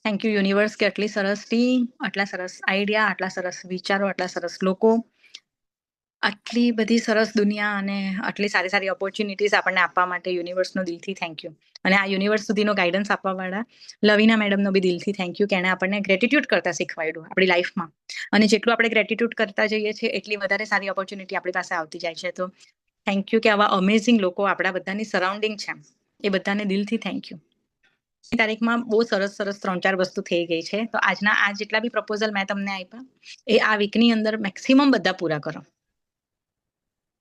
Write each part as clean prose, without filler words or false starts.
Thank you universe કે આટલી સરસ ટીમ, આટલા સરસ આઈડિયા, આટલા સરસ વિચારો, આટલા સરસ લોકો, આટલી બધી સરસ દુનિયા અને આટલી સારી સારી ઓપોર્ચ્યુનિટીઝ આપણને આપવા માટે યુનિવર્સનો દિલથી થેન્ક યુ. અને આ યુનિવર્સ સુધીનો ગાઈડન્સ આપવાવાળા લવીના મેડમનો બી દિલથી થેન્ક યુ કે એણે આપણને ગ્રેટિટ્યુડ કરતા શીખવાડ્યું આપણી લાઈફમાં. અને જેટલું આપણે ગ્રેટિટ્યુડ કરતા જઈએ છીએ એટલી વધારે સારી ઓપોર્ચ્યુનિટી આપણી પાસે આવતી જાય છે. તો થેન્ક યુ કે આવા અમેઝિંગ લોકો આપણા બધાની સરાઉન્ડિંગ છે, એ બધાને દિલથી થેન્ક યુ. તારીખમાં બહુ સરસ 3-4 વસ્તુ થઈ ગઈ છે. તો આજના આ જેટલા બી પ્રપોઝલ મેં તમને આપ્યા એ આ વીકની અંદર મેક્સિમમ બધા પૂરા કરો.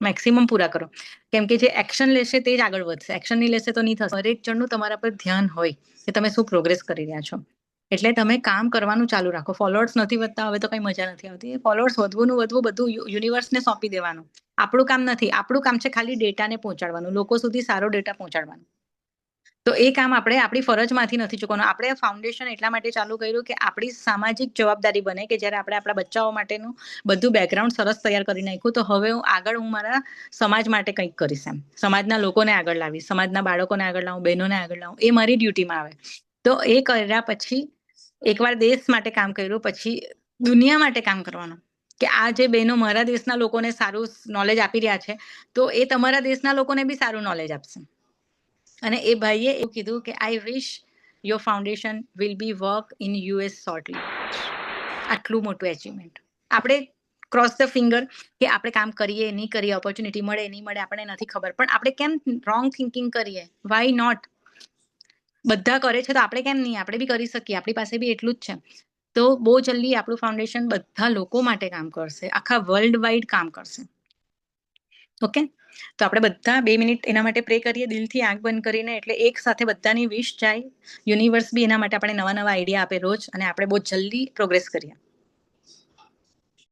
મેક્સિમમ પૂરા કરો. કેમ કે જે એક્શન લેશે તે જ આગળ વધશે. એક્શન નહીં લેશે તો નહીં થશે. દરેક જણનું તમારા પર ધ્યાન હોય કે તમે શું પ્રોગ્રેસ કરી રહ્યા છો. એટલે તમે કામ કરવાનું ચાલુ રાખો. ફોલોઅર્સ નથી વધતા હવે તો કઈ મજા નથી આવતી. એ ફોલોઅર્સ વધવું બધું યુનિવર્સને સોંપી દેવાનું. આપણું કામ નથી. આપણું કામ છે ખાલી ડેટાને પહોંચાડવાનું, લોકો સુધી સારો ડેટા પહોંચાડવાનું. તો એ કામ આપણે આપણી ફરજમાંથી નથી ચૂકવાનું. આપણે ફાઉન્ડેશન એટલા માટે ચાલુ કર્યું કે આપણી સામાજિક જવાબદારી બને કે જ્યારે આપણે આપણા બચ્ચાઓ માટેનું બધું બેકગ્રાઉન્ડ સરસ તૈયાર કરી નાખ્યું તો હવે હું મારા સમાજ માટે કંઈક કરીશ એમ. સમાજના લોકોને આગળ લાવીશ, સમાજના બાળકોને આગળ લાવું, બહેનોને આગળ લાવું. એ મારી ડ્યુટીમાં આવે. તો એ કર્યા પછી એકવાર દેશ માટે કામ કર્યું પછી દુનિયા માટે કામ કરવાનું. કે આ જે બહેનો મારા દેશના લોકોને સારું નોલેજ આપી રહ્યા છે તો એ તમારા દેશના લોકોને બી સારું નોલેજ આપશે. અને એ ભાઈએ એવું કીધું કે I wish your foundation will be work in US shortly. આટલું મોટું એચિવમેન્ટ. આપણે ક્રોસ ધ ફિંગર કે આપણે કામ કરીએ નહીં કરીએ, ઓપોર્ચ્યુનિટી મળે નહીં મળે આપણને નથી ખબર, પણ આપણે કેમ રોંગ થિંકિંગ કરીએ? Why not? બધા કરે છે તો આપણે કેમ નહીં? આપણે બી કરી શકીએ. આપણી પાસે બી એટલું જ છે. તો બહુ જલ્દી આપણું ફાઉન્ડેશન બધા લોકો માટે કામ કરશે, આખા વર્લ્ડ વાઇડ કામ કરશે. ઓકે, તો આપણે બધા 2 મિનિટ એના માટે પ્રે કરીએ દિલથી આંખ બંધ કરીને. એટલે એક સાથે બધાની વિશ જાય. યુનિવર્સ બી એના માટે આપણે નવા આઈડિયા આપે રોજ, અને આપણે બહુ જલ્દી પ્રોગ્રેસ કરીએ.